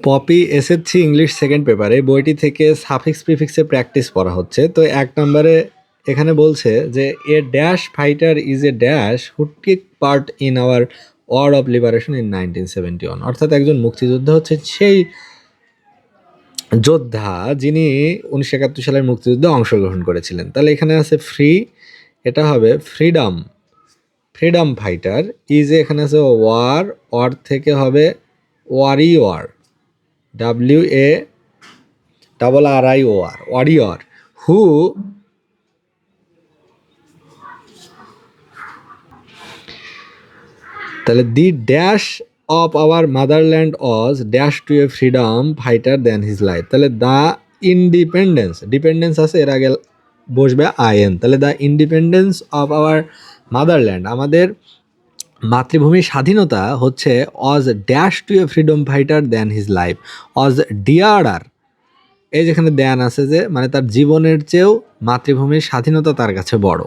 Poppy SSC English second পেপারে বইটি থেকে সাফিক্স প্রিফিক্সে প্র্যাকটিস পড়া হচ্ছে। তো 1 নম্বরে এখানে বলছে যে a dash fighter is a dash who take part in our war of liberation in 1971। অর্থাৎ একজন মুক্তিযোদ্ধা হচ্ছে সেই যোদ্ধা যিনি 1971 সালের মুক্তিযুদ্ধে অংশগ্রহণ করেছিলেন। তাহলে এখানে আছে ফ্রি, এটা হবে ফ্রিডম, ফ্রিডম ফাইটার। ইজ এখানে আছে ওয়ার, ওয়ার থেকে হবে ওয়ারিওয়ার, WARRIOR, ওয়ারিয়র, হু তাহলে the dash of our motherland as dash to a freedom fighter than his life. তাহলে দ্য ইন্ডিপেন্ডেন্স, ডিপেন্ডেন্স আছে এর আগে বসবে আইএন, তাহলে the independence of our motherland, আমাদের মাতৃভূমির স্বাধীনতা হচ্ছে as dash to a freedom fighter than his life, as dearer, এই যেখানে দেন আছে যে মানে তার জীবনের চেয়েও মাতৃভূমির স্বাধীনতা তার কাছে বড়।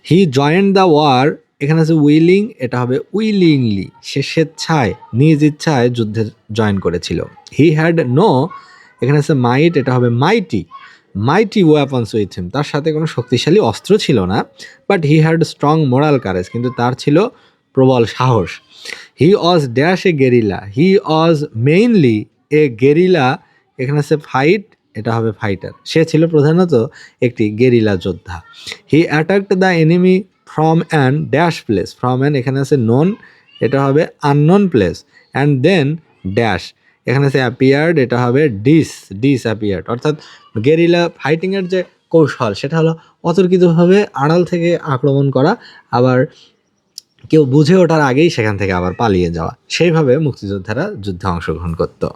হি জয়েন্ট দ্য ওয়ার, এখানে আছে উইলিং, এটা হবে উইলিংলি, সে স্বেচ্ছায় নিজ ইচ্ছায় যুদ্ধে জয়েন করেছিল। হি হ্যাড নো, এখানে আছে মাইট, এটা হবে মাইটি, মাইটি ওয়েপন্স উইথ হিম, তার সাথে কোনো শক্তিশালী অস্ত্র ছিল না। But he had strong moral courage, কিন্তু তার ছিল প্রবল সাহস। He was dash a guerrilla, he was mainly a guerrilla, এখানে আছে ফাইট, এটা হবে ফাইটার, সে ছিল প্রধানত একটি গেরিলা যোদ্ধা। He attacked the enemy from an dash place, from an এখানে আছে নন, এটা হবে unknown place, and then dash, এখানে আছে অ্যাপিয়ার্ড, এটা হবে ডিসঅ্যাপিয়ার্ড। অর্থাৎ গেরিলা ফাইটিংয়ের যে কৌশল সেটা হলো অতর্কিতভাবে আড়াল থেকে আক্রমণ করা, আবার কেউ বুঝে ওঠার আগেই সেখান থেকে আবার পালিয়ে যাওয়া। সেইভাবে মুক্তিযোদ্ধারা যুদ্ধে অংশগ্রহণ করতো।